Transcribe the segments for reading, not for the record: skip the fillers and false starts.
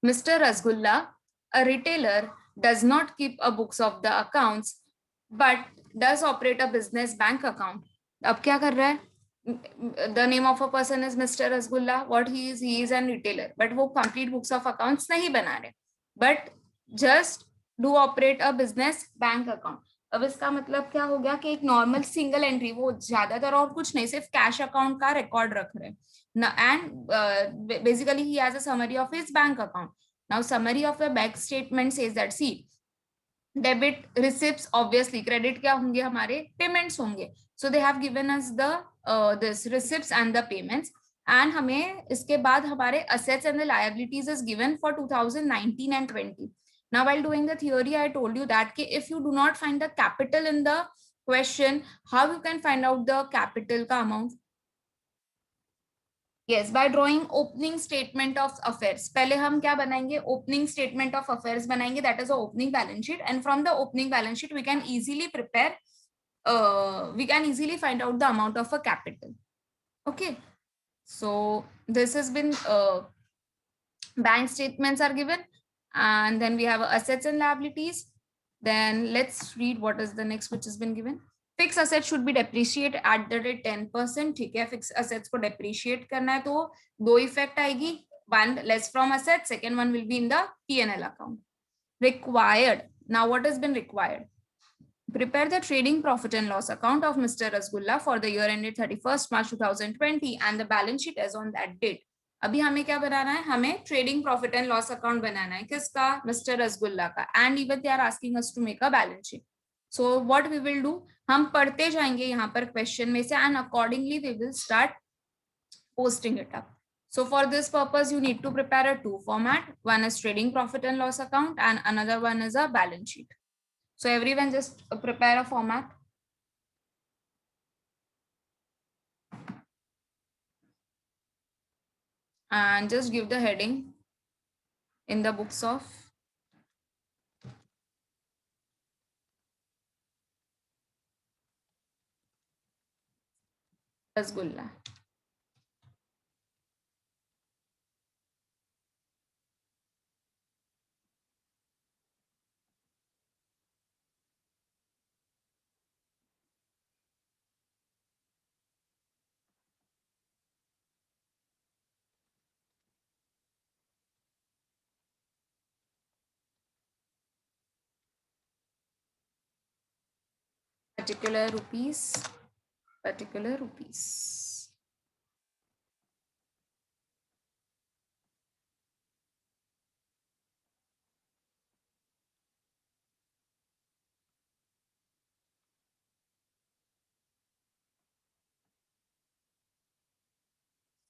Mr. Rasgulla, a retailer, does not keep a books of the accounts, but does operate a business bank account. अब क्या कर रहा है? The name of a person is Mr. Rasgulla. What he is an retailer. But वो complete books of accounts नहीं बना रहे. But just do operate a business bank account. अब इसका मतलब क्या हो गया कि एक नॉर्मल सिंगल एंट्री, वो ज्यादातर और कुछ नहीं, सिर्फ कैश अकाउंट का रिकॉर्ड रख रहे हैं and basically he has a summary of his bank account. Now summary of the bank statement says that see debit receipts, obviously credit क्या होंगे, हमारे पेमेंट्स होंगे. So they have given us the this receipts and the payments. And हमें इसके बाद हमारे assets and the liabilities is given for 2019 and 20. Now, while doing the theory, I told you that if you do not find the capital in the question, how you can find out the capital का amount? Yes, by drawing opening statement of affairs. पहले हम क्या बनाएंगे? Opening statement of affairs बनाएंगे. That is the opening balance sheet. And from the opening balance sheet, we can easily prepare. We can easily find out the amount of a capital. Okay. So this has been bank statements are given, and then we have assets and liabilities. Then let's read what is the next which has been given. Fixed assets should be depreciated at the rate 10%. ठीक है, fixed assets को depreciate करना है तो दो effect आएगी. One less from assets, second one will be in the P&L account. Required. Now what has been required? Prepare the trading profit and loss account of Mr. Rasgulla for the year ended 31st March 2020 and the balance sheet as on that date. अभी हमें क्या बनाना है? हमें trading profit and loss account बनाना है. किसका? Mister Rasgulla का. And even they are asking us to make a balance sheet. So what we will do, हम पढ़ते जाएंगे यहाँ पर क्वेश्चन में से and accordingly we will start posting it up. So for this purpose, you need to prepare a two format. One is trading profit and loss account and another one is a balance sheet. So everyone just prepare a format. And just give the heading in the books of Rasgulla. Particular rupees, particular rupees.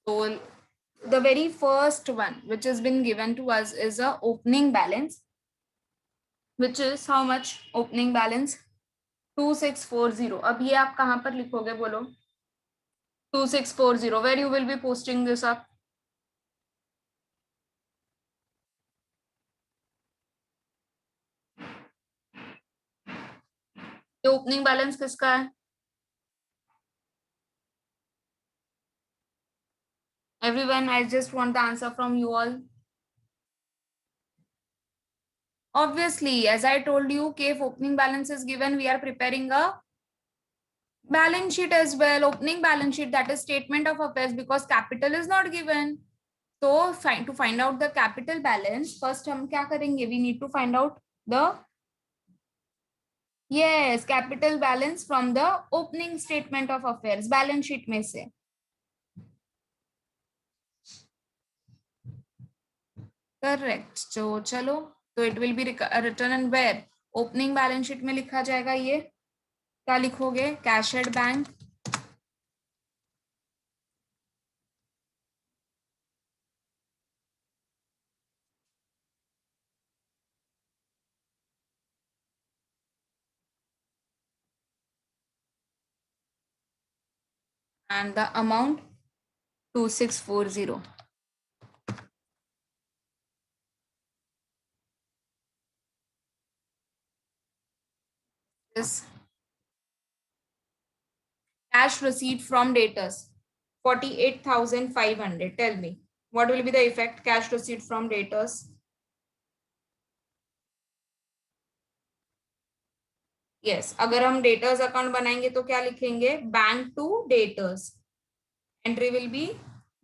So the very first one which has been given to us is a opening balance, which is how much? Opening balance 2640. अब ये आप कहाँ पर लिखोगे बोलो? 2640. Where you will be posting this up? ये opening balance किसका है? Everyone, I just want the answer from you all. Obviously, as I told you, if opening balance is given, we are preparing a balance sheet as well. Opening balance sheet, that is statement of affairs, because capital is not given. So to find out the capital balance, first हम क्या करेंगे? We need to find out the capital balance from the opening statement of affairs, balance sheet में से. Correct. So चलो, तो it will be written in where? Opening balance sheet में लिखा जाएगा ये. क्या लिखोगे? Cash at bank. And the amount 2640. This cash receipt from debtors 48,500. Tell me what will be the effect? Cash receipt from debtors yes, अगर हम debtors account बनाएंगे तो क्या लिखेंगे, bank to debtors, entry will be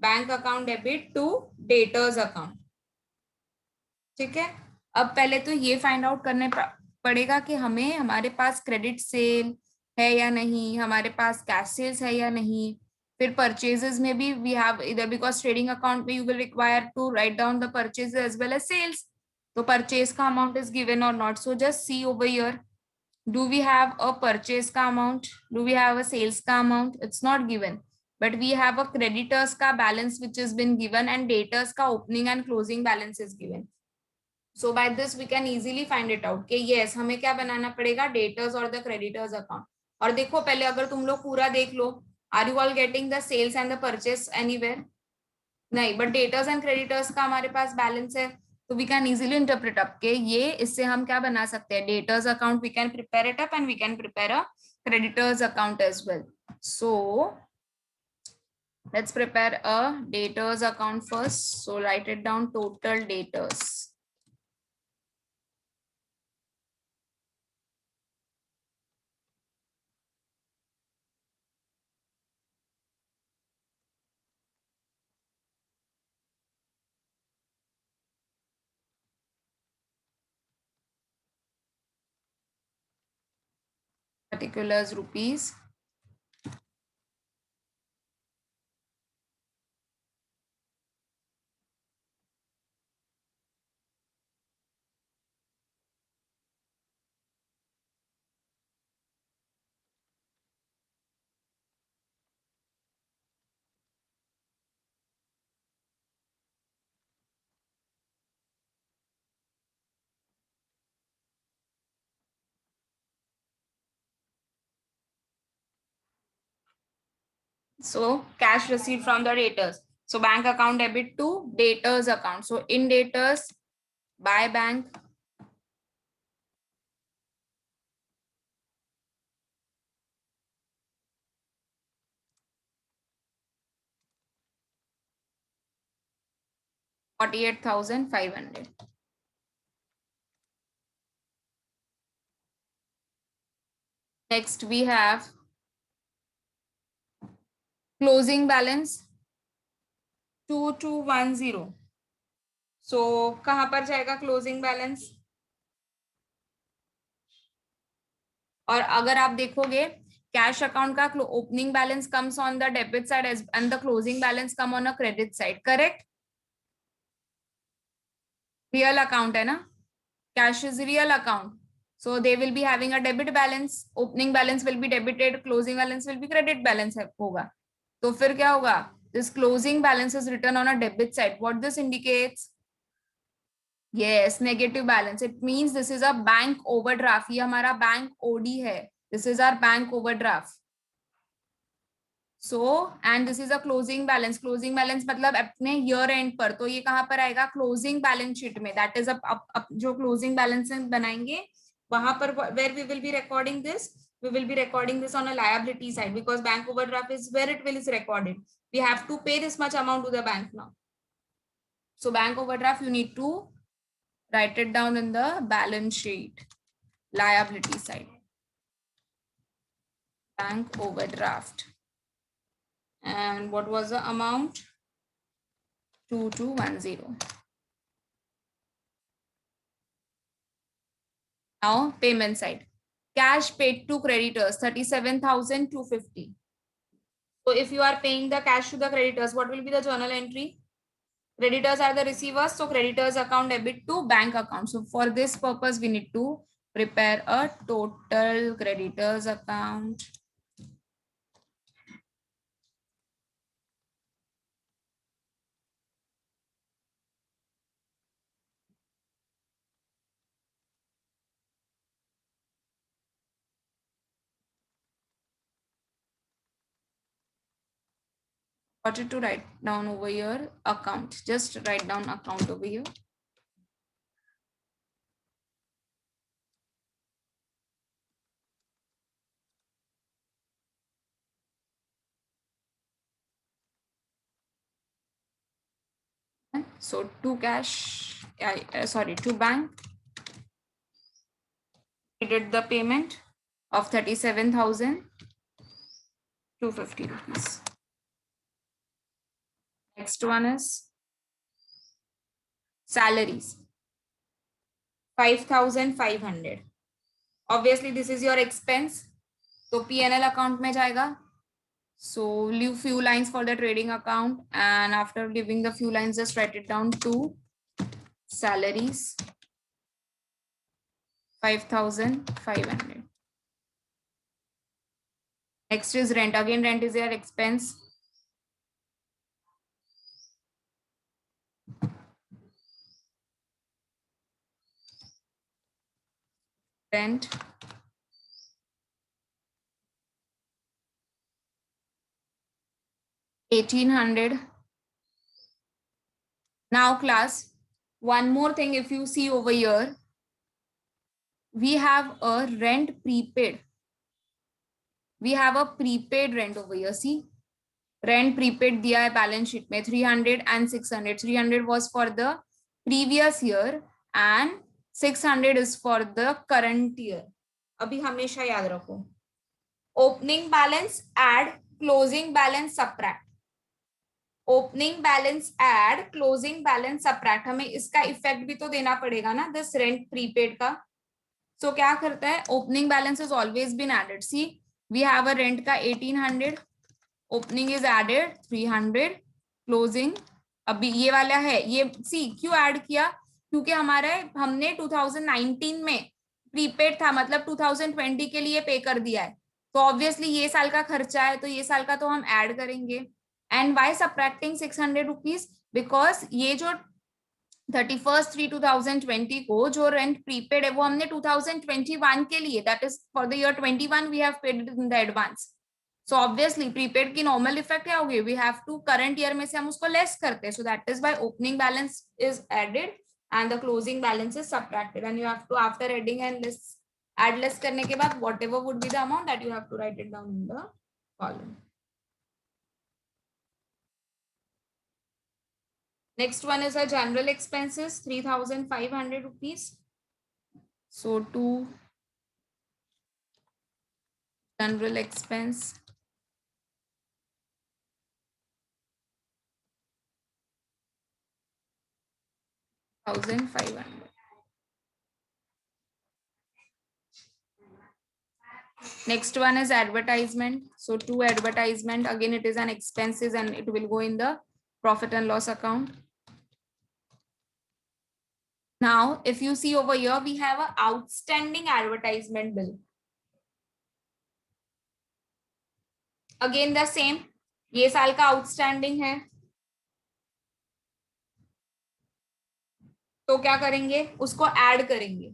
bank account debit to debtors account. ठीक है, अब पहले तो ये फाइंड आउट करने पड़ेगा कि हमें हमारे पास क्रेडिट सेल है या नहीं, हमारे पास कैश सेल्स है या नहीं। फिर परचेजेस में भी वी हैव इधर, बिकॉज ट्रेडिंग अकाउंट में you will require to write down the purchase as well as sales. तो परचेज का अमाउंट इज गिवन और not, so just see over here, do we have a purchase का amount, do we have a sales का amount, it's not given, but we have a creditors का balance which has been given and debtors का opening and closing balance is given. So by this we can easily find it out कि yes हमें क्या बनाना पड़ेगा, debtors और the creditors account। और देखो पहले अगर तुम लोग पूरा देख लो, are you all getting the sales and the purchase anywhere? नहीं, बट डेटर्स एंड क्रेडिटर्स का हमारे पास बैलेंस है, तो we can easily interpret up के ये इससे हम क्या बना सकते हैं, debtors account we can prepare it up and we can prepare a creditors account as well. So let's prepare a debtors account first, so write it down, total debtors, particulars rupees, so cash received from the debtors, so bank account debit to debtors account, so in debtors by bank, $48,500. Next we have closing balance 2210, सो कहां पर जाएगा closing balance, और अगर आप देखोगे cash account का opening balance comes on the debit side and the closing balance come on a credit side, correct? Real account है ना, cash is real account, so they will be having a debit balance, opening balance will be debited, closing balance will be credit balance होगा। तो फिर क्या होगा, this closing balance is written on a debit side, what this indicates, yes negative balance, it means this is a bank overdraft, ये हमारा bank OD है, this is our bank overdraft, so and this is a closing balance, closing balance मतलब अपने year end पर, तो ये कहाँ पर आएगा, closing balance sheet में, that is अब जो closing balance बनाएंगे वहां पर, where we will be recording this, we will be recording this on a liability side, because bank overdraft is where it will is recorded, we have to pay this much amount to the bank now, so bank overdraft you need to write it down in the balance sheet, liability side, bank overdraft, and what was the amount, 2210. Now payment side, cash paid to creditors 37,250. So if you are paying the cash to the creditors, what will be the journal entry? Creditors are the receivers, so creditors account debit to bank account. So for this purpose, we need to prepare a total creditors account. Wanted to write down over here account. Just write down account over here. So to cash, sorry, to bank, we did the payment. of 37,250 rupees. Next one is salaries, 5,500. Obviously this is your expense, तो P&L account में जाएगा. So leave few lines for the trading account, and after giving the few lines, just write it down to salaries, 5,500. Next is rent. Again, rent is your expense. Rent. $1,800. Now class, one more thing, if you see over here, we have a rent prepaid. We have a prepaid rent over here. See, rent prepaid दिया है balance sheet में 300 and 600. 300 was for the previous year and 600 is for the current year. अभी हमेशा याद रखो. Opening balance add, closing balance subtract. Opening balance add, closing balance subtract. हमें इसका effect भी तो देना पड़ेगा ना, दिस रेंट प्रीपेड का. सो क्या करता है, opening balance is always been added. See we have a rent का 1800, ओपनिंग इज एडेड 300, क्लोजिंग अभी ये वाला है. ये सी क्यों ऐड किया, क्योंकि हमारे हमने 2019 में प्रीपेड था, मतलब 2020 के लिए पे कर दिया है, तो ऑब्वियसली ये साल का खर्चा है, तो ये साल का तो हम ऐड करेंगे. And why subtracting 600 rupees, because ये जो 31/3/2020 को जो रेंट प्रीपेड है वो हमने 2021 के लिए, that is for the year 21 we have paid in the advance. So obviously prepaid की नॉर्मल इफेक्ट क्या होगी, we have to current year में से हम उसको लेस करते हैं. So that is why opening balance is added and the closing balance is subtracted, and you have to after adding and less, add less करने के बाद whatever would be the amount that you have to write it down in the column. Next one is a general expenses, 3,500 rupees. So to general expense, 1,500. Next one is advertisement. So to advertisement, again it is an expenses and it will go in the profit and loss account. Now, if you see over here, we have an outstanding advertisement bill. Again the same, ये साल का outstanding है, तो क्या करेंगे, उसको add करेंगे.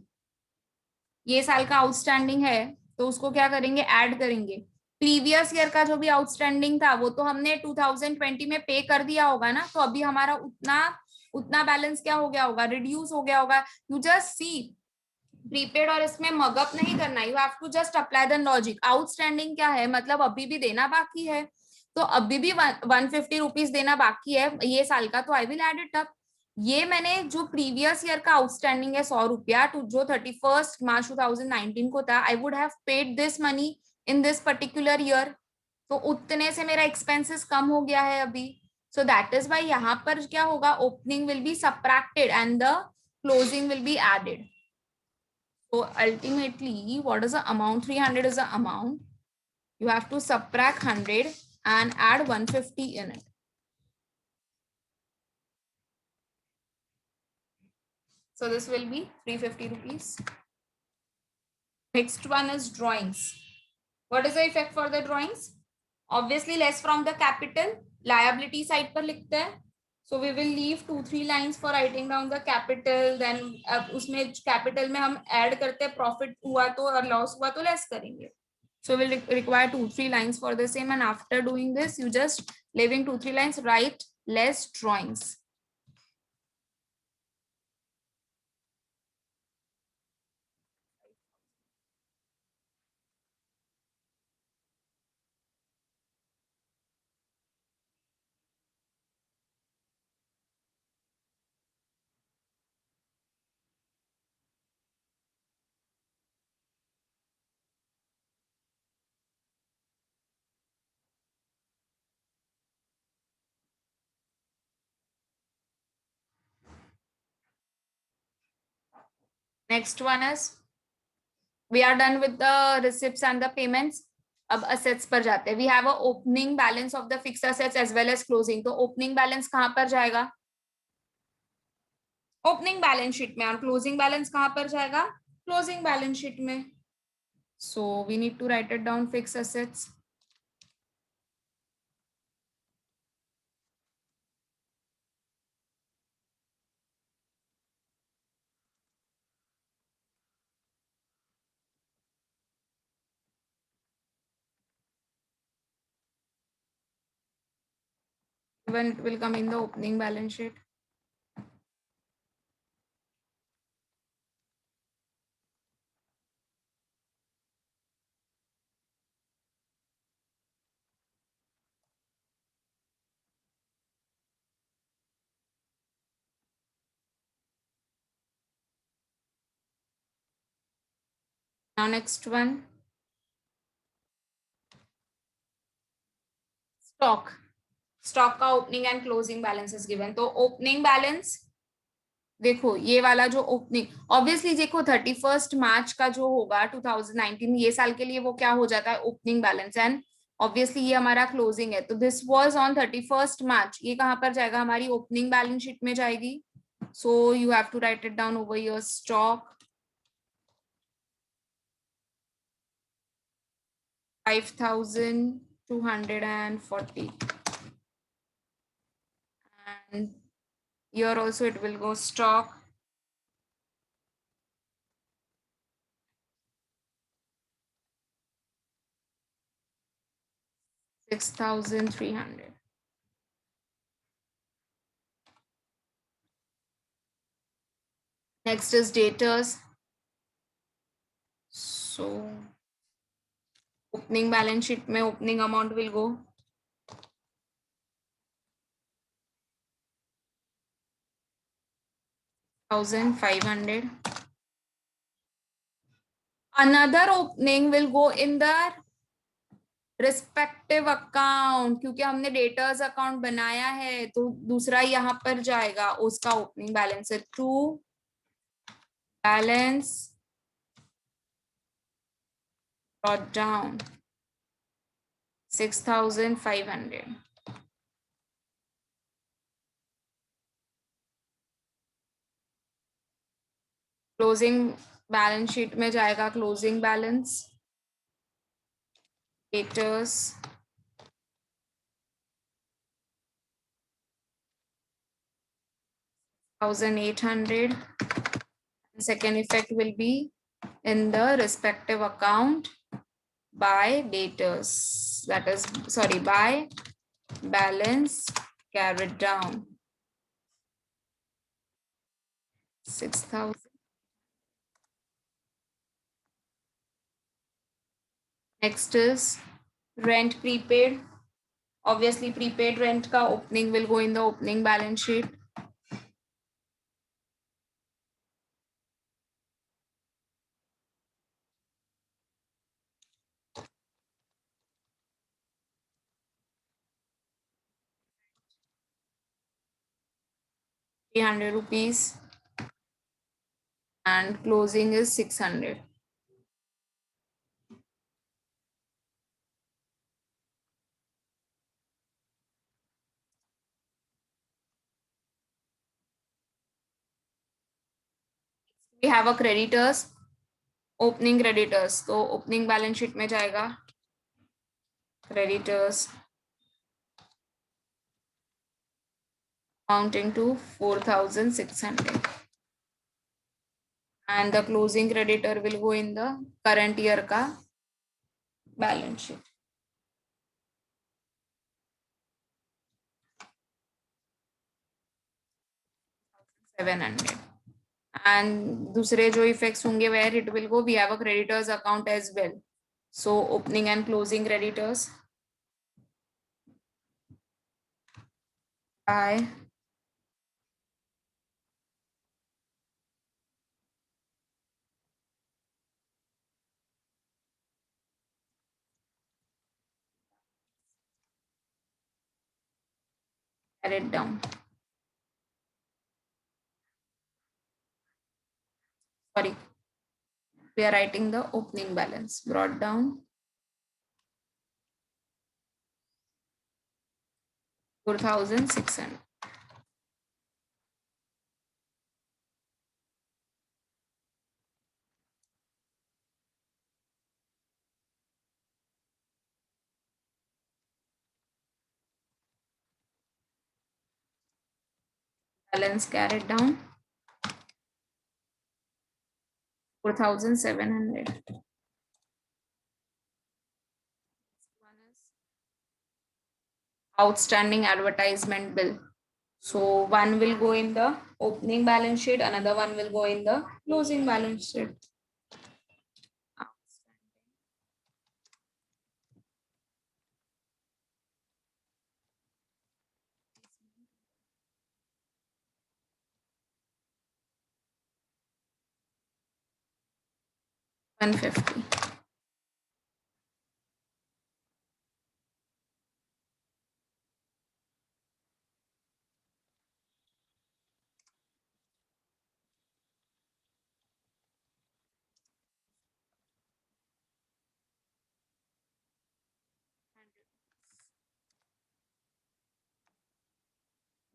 ये साल का आउटस्टैंडिंग है तो उसको क्या करेंगे, ऐड करेंगे. प्रीवियस ईयर का जो भी आउटस्टैंडिंग था वो तो हमने 2020 में पे कर दिया होगा ना, तो अभी हमारा उतना उतना बैलेंस क्या हो गया होगा, रिड्यूस हो गया होगा. यू जस्ट सी प्रीपेड और इसमें मगअप नहीं करना, you have to just apply the logic. Outstanding क्या है, मतलब अभी भी देना बाकी है, तो अभी भी 150 रुपीज देना बाकी है ये साल का, तो I will add it up. ये मैंने जो प्रीवियस ईयर का आउटस्टैंडिंग है 100 रुपया, जो 31 मार्च 2019 को था, I would have paid this money in this particular year, तो उतने से मेरा एक्सपेंसेस कम हो गया है अभी. सो दैट इज वाई यहाँ पर क्या होगा, opening will be subtracted and the closing will be added. So ultimately, what is the amount? 300 is the amount. You have to subtract 100 and add 150 in it. So this will be 350 rupees. Next one is drawings. What is the effect for the drawings? Obviously less from the capital. Liability side पर लिखते हैं. So we will leave 2-3 lines for writing down the capital. Then उसमें capital में हम add करते हैं, profit हुआ तो और loss हुआ तो less करेंगे. So we'll require 2-3 lines for the same, and after doing this, you just leaving 2-3 lines, write less drawings. Next one is we are done with the receipts and the payments. अब assets पर जाते हैं. We have a opening balance of the fixed assets as well as closing. तो opening balance कहाँ पर जाएगा? Opening balance sheet में. और closing balance कहाँ पर जाएगा? Closing balance sheet में. So we need to write it down, fixed assets. When it will come in the opening balance sheet. Now next one, stock. Stock का opening and closing balance is given. तो opening balance देखो ये वाला जो opening obviously देखो 31 मार्च का जो होगा 2019 ये साल के लिए वो क्या हो जाता है ओपनिंग बैलेंस एंड ऑब्वियसली ये हमारा क्लोजिंग है तो दिस वाज ऑन 31 मार्च ये कहां पर जाएगा हमारी ओपनिंग बैलेंस शीट में जाएगी so you have to write it down over your stock 5240 and here also it will go stock 6300. Next is debtors. So opening balance sheet में opening amount will go 1500. Another opening will go in the respective account क्योंकि हमने debtors account बनाया है तो दूसरा यहाँ पर जाएगा उसका ओपनिंग बैलेंस है true balance brought down 6500. Closing balance sheet में जाएगा closing balance debtors 1800. Second effect will be in the respective account by debtors, that is sorry by balance carried down 6000. Next is rent prepaid. Obviously prepaid rent ka opening will go in the opening balance sheet. ₹300 and closing is 600. We have a creditors, opening creditors. तो opening balance sheet में जाएगा creditors amounting to 4600 and the closing creditor will go in the current year का balance sheet. 700 and दूसरे जो effects होंगे where it will go we have a creditors account as well. So opening and closing creditors by carried down. Sorry. We are writing the opening balance. Brought down 4,600. Balance carried down 4,700. Outstanding advertisement bill. So one will go in the opening balance sheet, another one will go in the closing balance sheet. 150.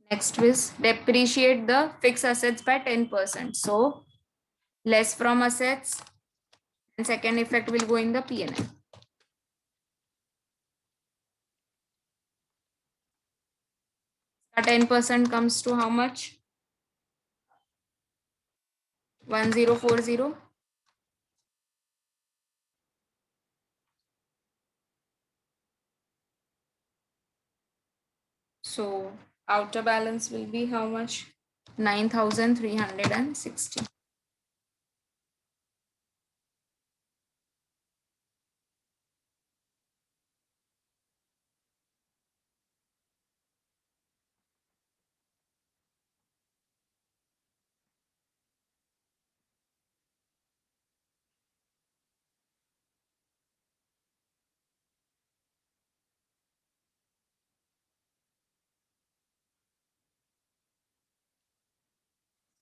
Next is depreciate the fixed assets by 10%. So less from assets and second effect will go in the P&L. 10% comes to how much? 1040. So outer balance will be how much? 9,360.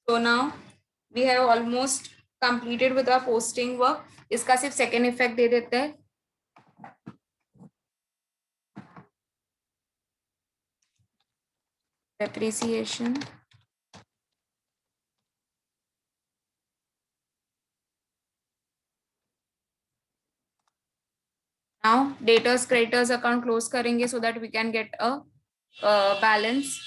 So now we have almost completed with our posting work. इसका सिर्फ second effect दे देते हैं. Depreciation. Now debtors creditors account close करेंगे so that we can get a balance.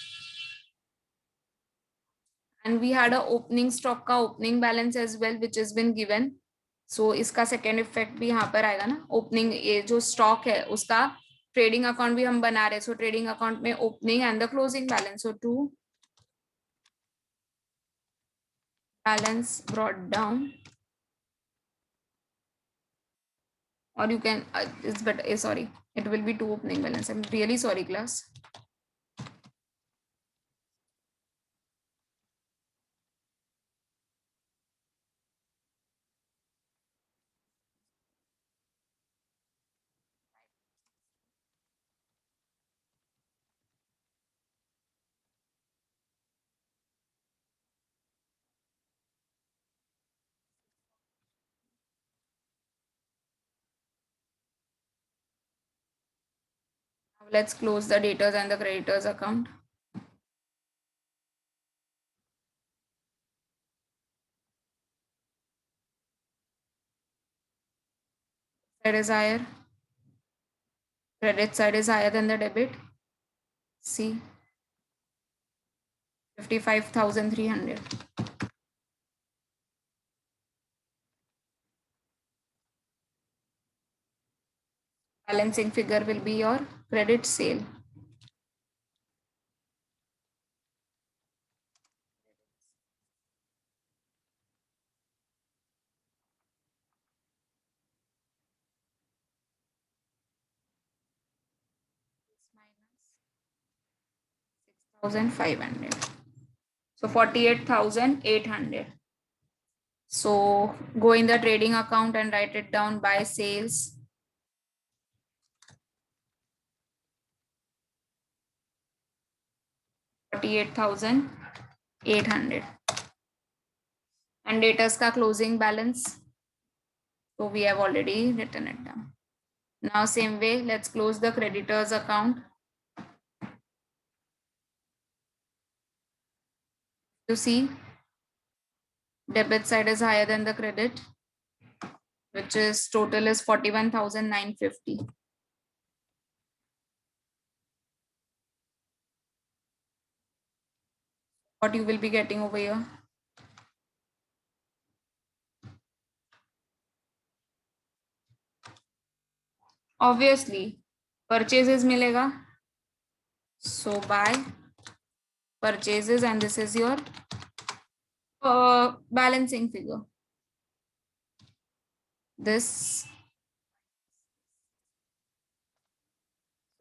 And we had a opening stock का opening balance as well which has been given. So इसका second effect भी यहाँ पर आएगा ना. Opening ये जो stock है उसका trading account भी हम बना रहे हैं. So trading account में opening and the closing balance. So two balance brought down. Or you can it's better sorry, it will be two opening balance. I'm really sorry class. Now let's close the debtors and the creditors account. Side is higher, credit side is higher than the debit. See 55,300. Balancing figure will be your credit sale. Minus 6,500. So 48,800. So go in the trading account and write it down by sales. 48,800. And debtors का closing balance So we have already written it down. Now same way, let's close the creditors account. You see, debit side is higher than the credit, which is total is 41,950. What you will be getting over here? Obviously, purchases milega. So buy purchases, and this is your balancing figure. This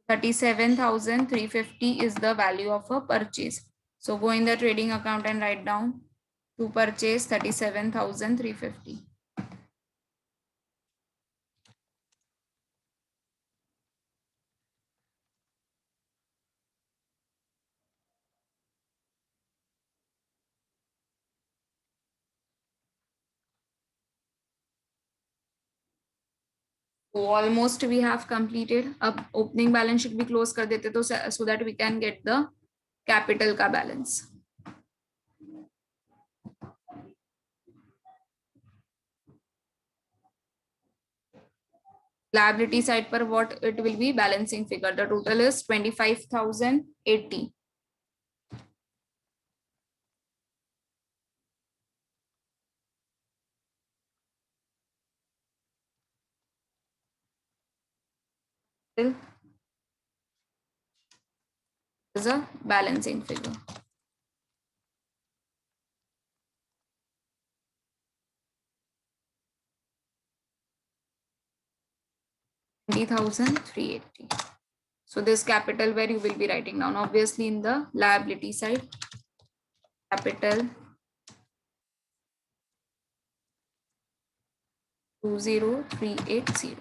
37,350 is the value of a purchase. So go in the trading account and write down to purchase 37,350. So almost we have completed. अब opening balance sheet भी close कर देते तो so that we can get the capital का balance. Liability side पर what it will be? Balancing figure. The total is 25,080. Is a balancing figure. 20,380. So this capital where you will be writing down, obviously in the liability side, capital 20,380.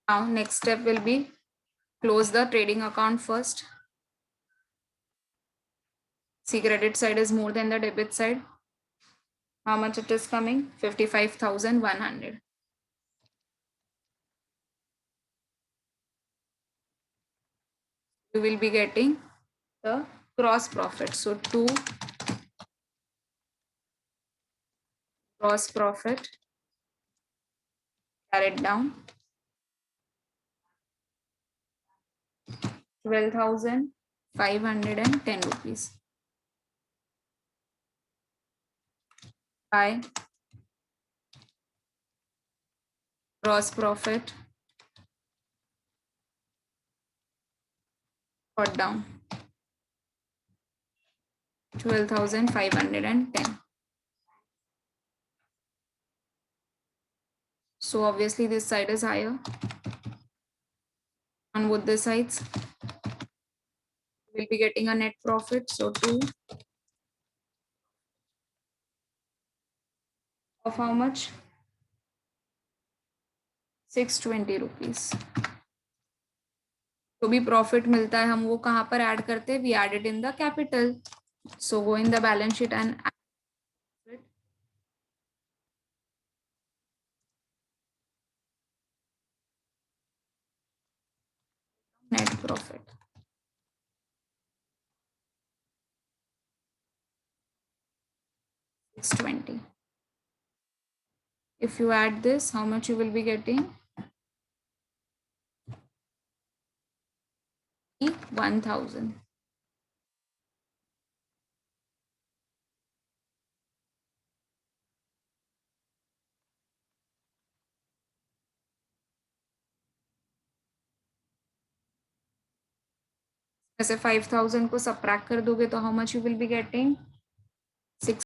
Now next step will be close the trading account first. See, credit side is more than the debit side. How much it is coming? 55,100. You will be getting the gross profit. So to gross profit, carried down 12,510 rupees. By gross profit got down 12,510. So obviously this side is higher. On both the sides, we'll be getting a net profit. So 2 of how much? 620 rupees. तो भी profit मिलता है, हम वो कहाँ पर add करते हैं? We added in the capital. So go in the balance sheet and net profit. $620. If you add this, how much you will be getting? 1,000. ऐसे 5,000 को subtract कर दोगे तो how much you will be getting? 6